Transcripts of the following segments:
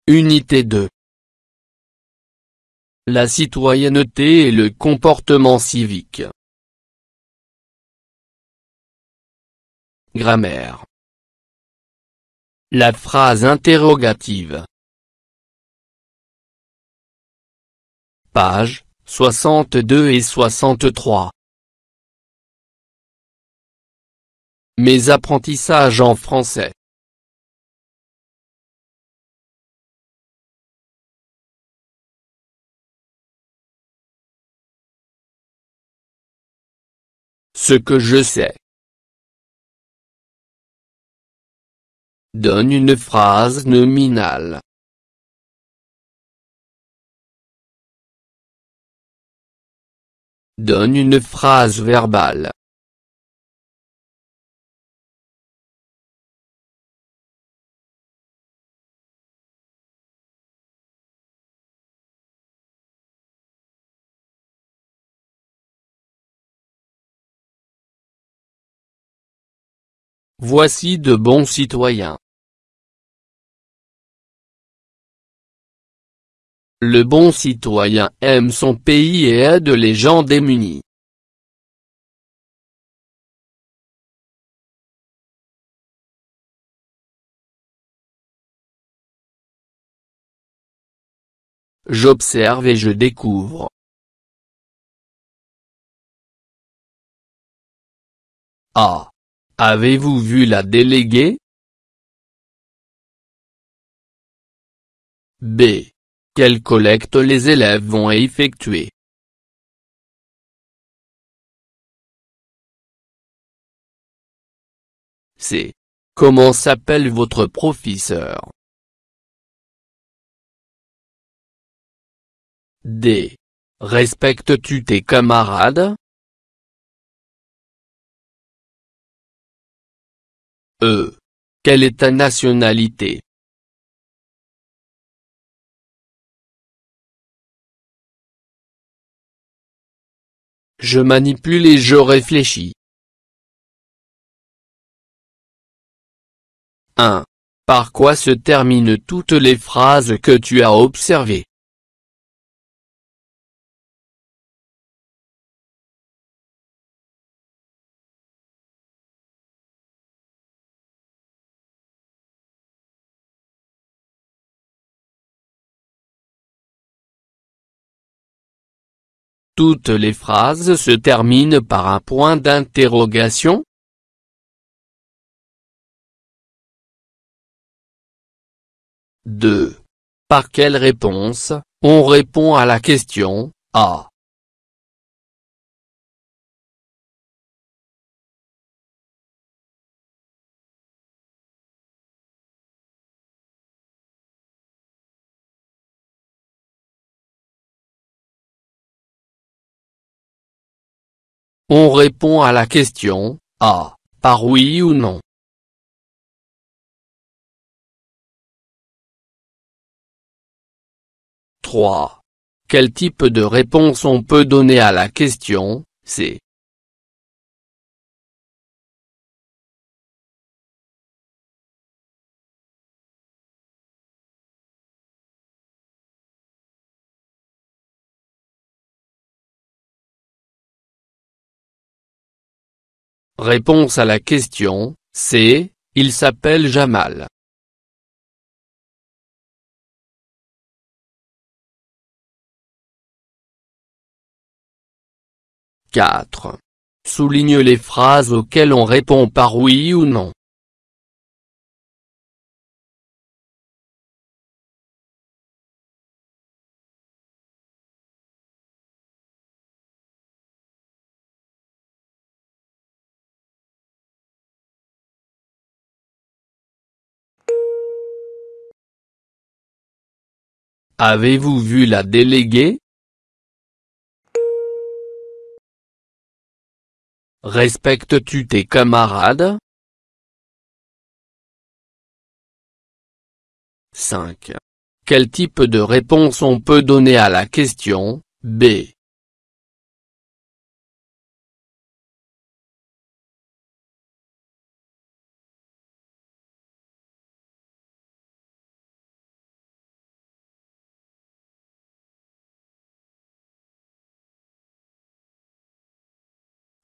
Unité 2. La citoyenneté et le comportement civique. Grammaire. La phrase interrogative. Pages 62 et 63. Mes apprentissages en français. Ce que je sais. Donne une phrase nominale. Donne une phrase verbale. Voici de bons citoyens. Le bon citoyen aime son pays et aide les gens démunis. J'observe et je découvre. A. Avez-vous vu la déléguée? B. Quelle collecte les élèves vont effectuer? C. Comment s'appelle votre professeur? D. Respectes-tu tes camarades? E. Quelle est ta nationalité? Je manipule et je réfléchis. 1. Par quoi se terminent toutes les phrases que tu as observées? Toutes les phrases se terminent par un point d'interrogation? 2. Par quelle réponse, on répond à la question A? On répond à la question A, par oui ou non. 3. Quel type de réponse on peut donner à la question C? Réponse à la question C. Il s'appelle Jamal. « 4. Souligne les phrases auxquelles on répond par oui ou non. Avez-vous vu la déléguée? Respectes-tu tes camarades? 5. Quel type de réponse on peut donner à la question B?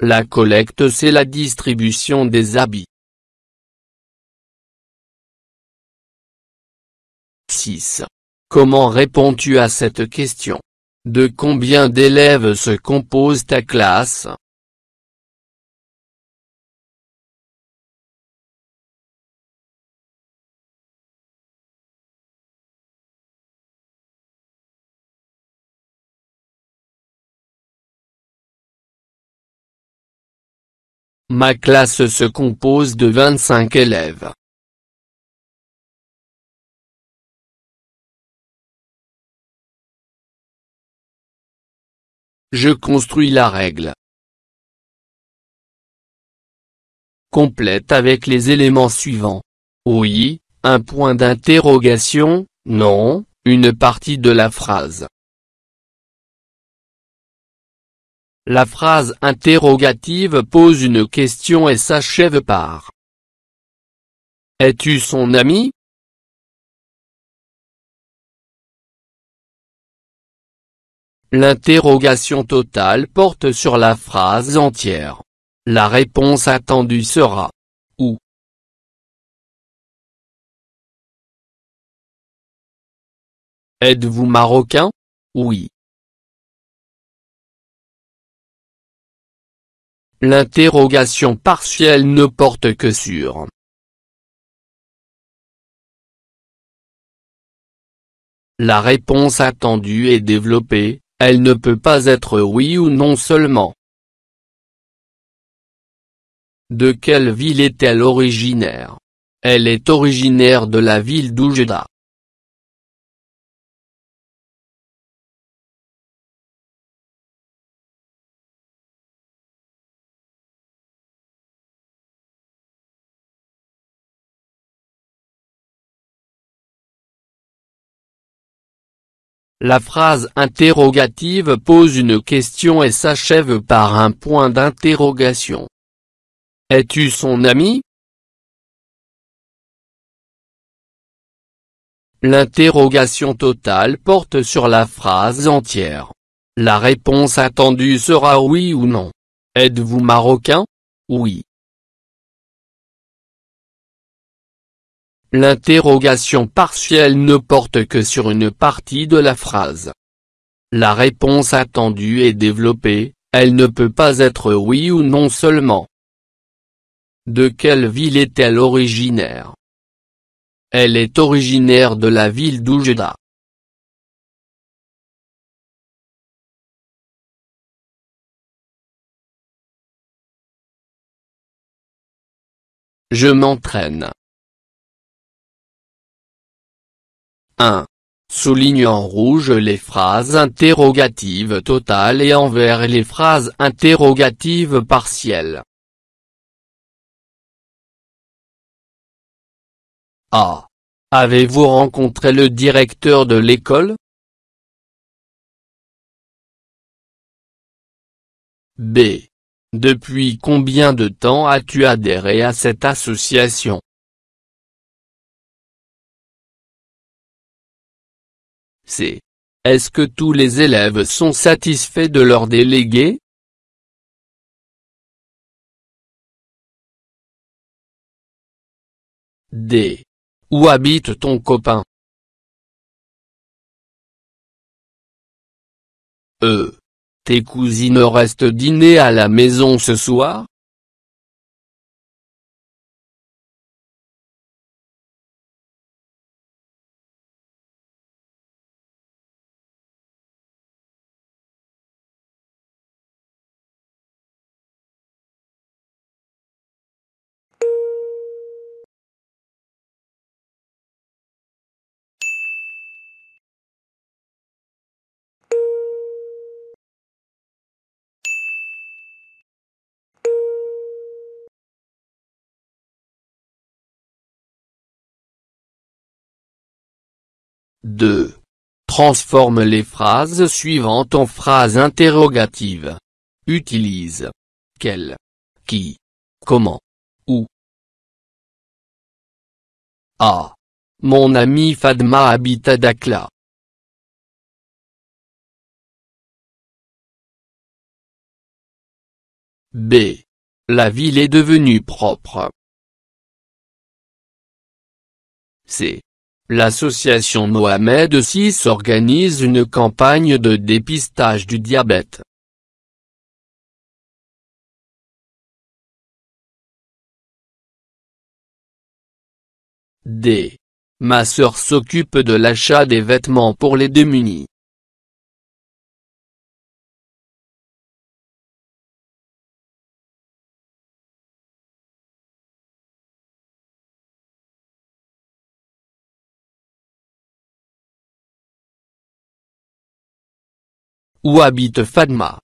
La collecte, c'est la distribution des habits. 6. Comment réponds-tu à cette question? De combien d'élèves se compose ta classe? Ma classe se compose de 25 élèves. Je construis la règle. Complète avec les éléments suivants. Oui, un point d'interrogation, non, une partie de la phrase. La phrase interrogative pose une question et s'achève par: Es-tu son ami? L'interrogation totale porte sur la phrase entière. La réponse attendue sera: Où? Êtes-vous marocain? Oui. L'interrogation partielle ne porte que sur la réponse attendue et développée, elle ne peut pas être oui ou non seulement. De quelle ville est-elle originaire? Elle est originaire de la ville d'Oujda. La phrase interrogative pose une question et s'achève par un point d'interrogation. Es-tu son ami? L'interrogation totale porte sur la phrase entière. La réponse attendue sera oui ou non. Êtes-vous marocain? Oui. L'interrogation partielle ne porte que sur une partie de la phrase. La réponse attendue est développée, elle ne peut pas être oui ou non seulement. De quelle ville est-elle originaire? Elle est originaire de la ville d'Oujda. Je m'entraîne. 1. Souligne en rouge les phrases interrogatives totales et en vert les phrases interrogatives partielles. A. Avez-vous rencontré le directeur de l'école? B. Depuis combien de temps as-tu adhéré à cette association? C. Est-ce que tous les élèves sont satisfaits de leur délégué? D. Où habite ton copain? E. Tes cousines restent dîner à la maison ce soir? 2. Transforme les phrases suivantes en phrases interrogatives. Utilise quel, qui, comment, où. A. Mon amie Fadma habite à Dakhla. B. La ville est devenue propre. C. L'association Mohamed VI organise une campagne de dépistage du diabète. D. Ma sœur s'occupe de l'achat des vêtements pour les démunis. Où habite Fadma?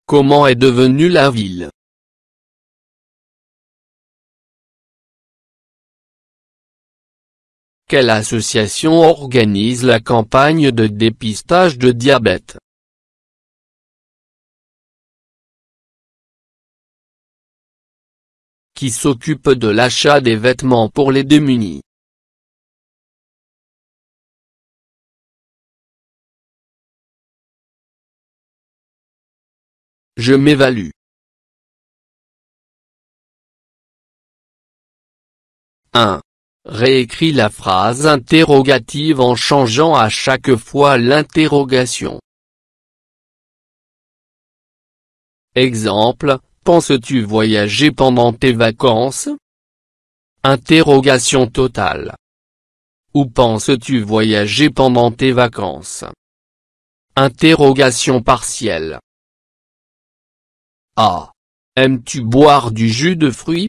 Comment est devenue la ville? Quelle association organise la campagne de dépistage de diabète? Qui s'occupe de l'achat des vêtements pour les démunis? Je m'évalue. 1. Réécris la phrase interrogative en changeant à chaque fois l'interrogation. Exemple, penses-tu voyager pendant tes vacances? Interrogation totale. Où penses-tu voyager pendant tes vacances? Interrogation partielle. A. Aimes-tu boire du jus de fruits?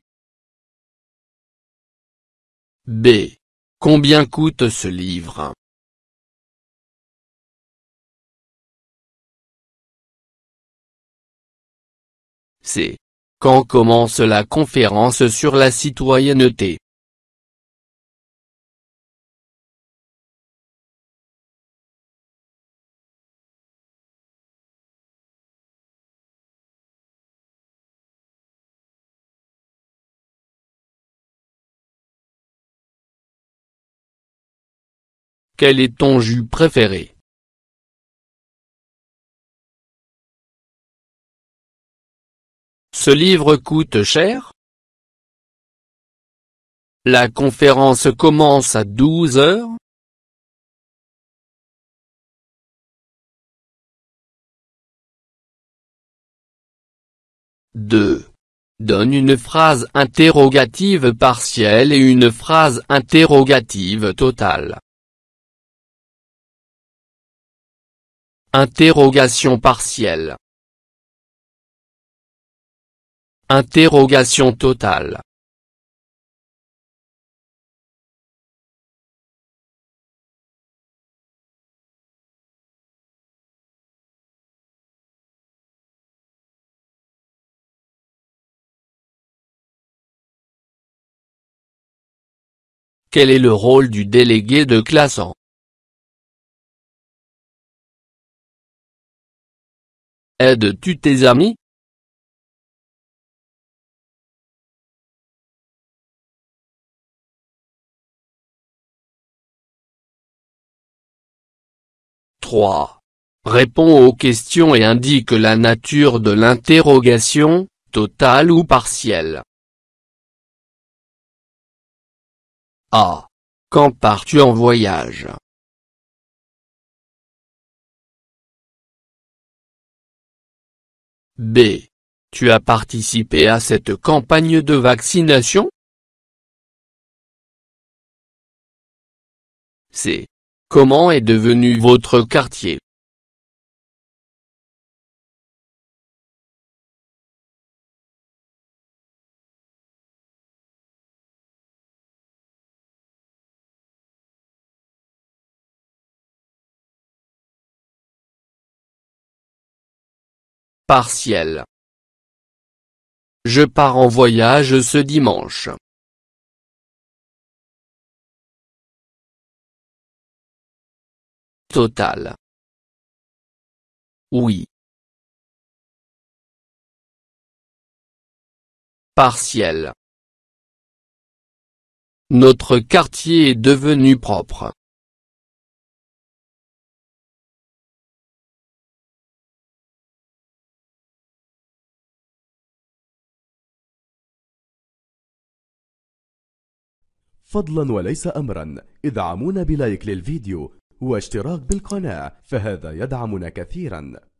B. Combien coûte ce livre? C. Quand commence la conférence sur la citoyenneté? Quel est ton jus préféré? Ce livre coûte cher? La conférence commence à 12 heures? Deux. Donne une phrase interrogative partielle et une phrase interrogative totale. Interrogation partielle. Interrogation totale. Quel est le rôle du délégué de classe en? Aides-tu tes amis? Trois. Réponds aux questions et indique la nature de l'interrogation, totale ou partielle. A. Quand pars-tu en voyage? B. Tu as participé à cette campagne de vaccination? C. Comment est devenu votre quartier? Partielle. Je pars en voyage ce dimanche. Total. Oui. Partiel. Notre quartier est devenu propre. فضلا وليس أمرا ادعمونا بلايك للفيديو واشتراك بالقناة، فهذا يدعمنا كثيرا.